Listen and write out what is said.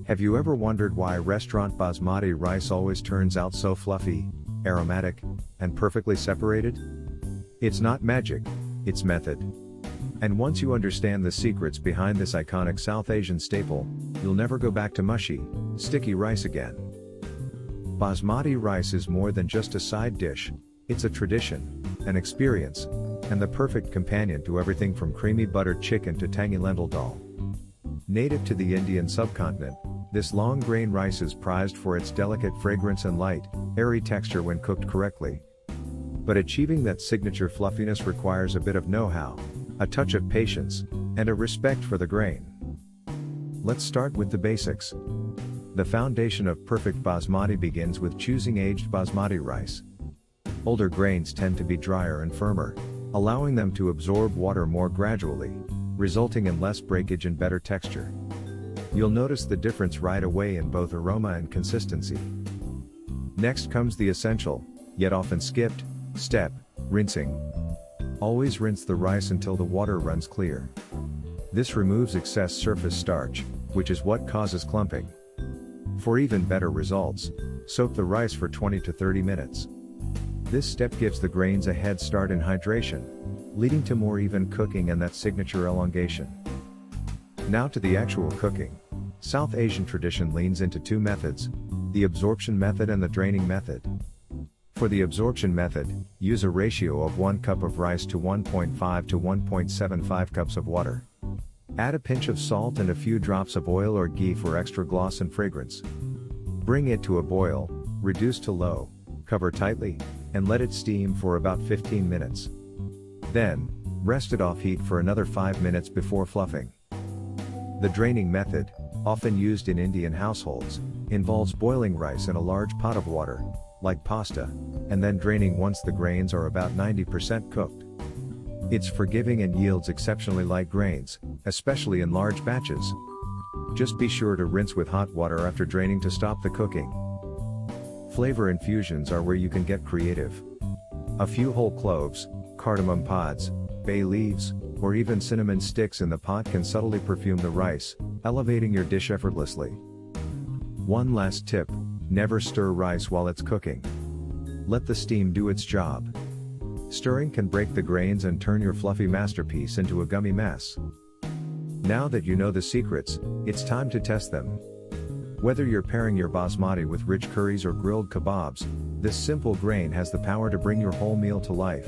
Have you ever wondered why restaurant basmati rice always turns out so fluffy, aromatic, and perfectly separated? It's not magic, it's method. And once you understand the secrets behind this iconic South Asian staple, you'll never go back to mushy, sticky rice again. Basmati rice is more than just a side dish, it's a tradition, an experience, and the perfect companion to everything from creamy buttered chicken to tangy lentil dal. Native to the Indian subcontinent, this long grain rice is prized for its delicate fragrance and light, airy texture when cooked correctly. But achieving that signature fluffiness requires a bit of know-how, a touch of patience, and a respect for the grain. Let's start with the basics. The foundation of perfect basmati begins with choosing aged basmati rice. Older grains tend to be drier and firmer, allowing them to absorb water more gradually, resulting in less breakage and better texture. You'll notice the difference right away in both aroma and consistency. Next comes the essential, yet often skipped, step, rinsing. Always rinse the rice until the water runs clear. This removes excess surface starch, which is what causes clumping. For even better results, soak the rice for 20 to 30 minutes. This step gives the grains a head start in hydration, leading to more even cooking and that signature elongation. Now to the actual cooking. South Asian tradition leans into two methods, the absorption method and the draining method. For the absorption method, use a ratio of 1 cup of rice to 1.5 to 1.75 cups of water. Add a pinch of salt and a few drops of oil or ghee for extra gloss and fragrance. Bring it to a boil, reduce to low, cover tightly, and let it steam for about 15 minutes. Then, rest it off heat for another 5 minutes before fluffing. The draining method, often used in Indian households, involves boiling rice in a large pot of water, like pasta, and then draining once the grains are about 90% cooked. It's forgiving and yields exceptionally light grains, especially in large batches. Just be sure to rinse with hot water after draining to stop the cooking. Flavor infusions are where you can get creative. A few whole cloves, cardamom pods, bay leaves, or even cinnamon sticks in the pot can subtly perfume the rice, elevating your dish effortlessly. One last tip, never stir rice while it's cooking. Let the steam do its job. Stirring can break the grains and turn your fluffy masterpiece into a gummy mess. Now that you know the secrets, it's time to test them. Whether you're pairing your basmati with rich curries or grilled kebabs, this simple grain has the power to bring your whole meal to life.